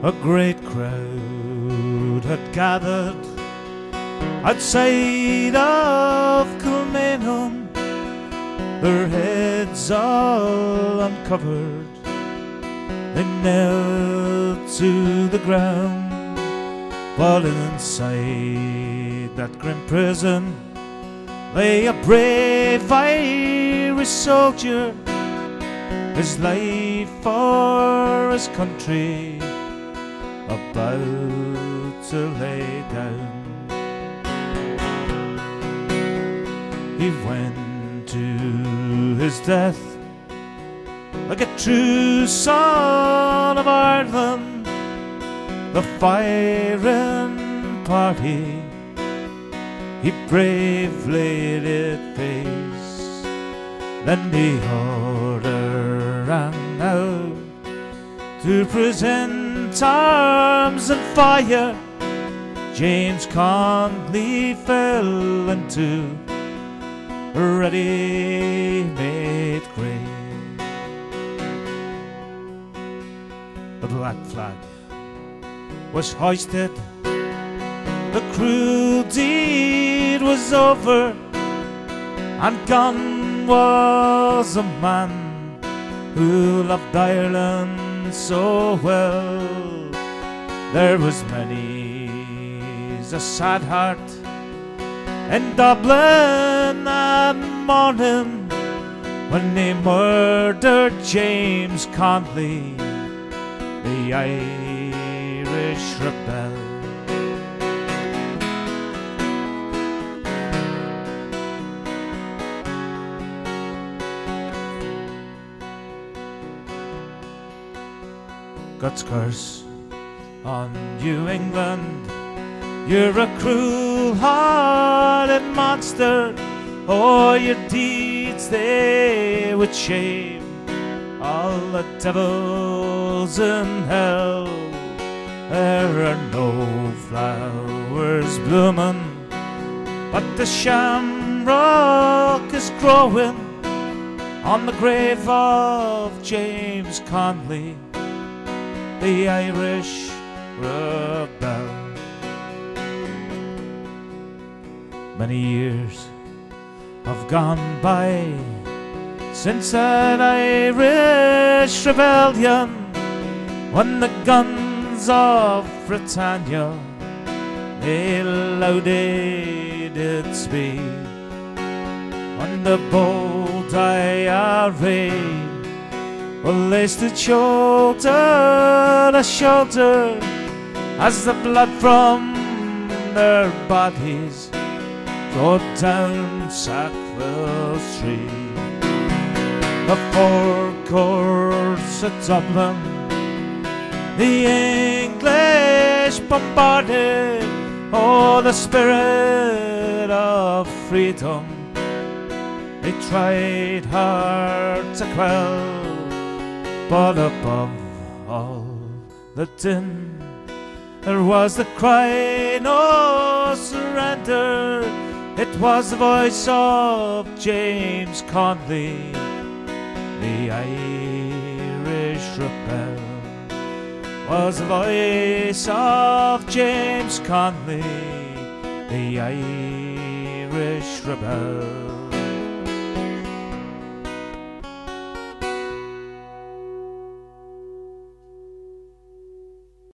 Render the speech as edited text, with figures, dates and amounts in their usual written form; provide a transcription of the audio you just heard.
A great crowd had gathered outside of Kilmainham, their heads all uncovered. They knelt to the ground, while inside that grim prison lay a brave Irish soldier, his life for his country about to lay down. He went to his death like a true son of Ireland, the firing party he bravely did face. Then the order rang out to present arms and fire. James Connolly fell into a ready-made grave. The black flag was hoisted, the cruel deed was over, and gone was a man who loved Ireland so well. There was many's a sad heart in Dublin that morning when they murdered James Connolly, the Irish rebel. God's curse on you, England, you're a cruel-hearted monster. Oh, your deeds, they would shame all the devils in hell. There are no flowers blooming, but the shamrock is growing on the grave of James Connolly, the Irish rebel. Many years have gone by since that Irish rebellion, when the guns of Britannia they louded its speed, when the bold IRA well, they stood shoulder to shoulder as the blood from their bodies flowed down Sackville Street. The four courts of Dublin, the English bombarded, oh, the spirit of freedom they tried hard to quell. But above all the din, there was the cry, no surrender. It was the voice of James Connolly, the Irish rebel. Was the voice of James Connolly, the Irish rebel.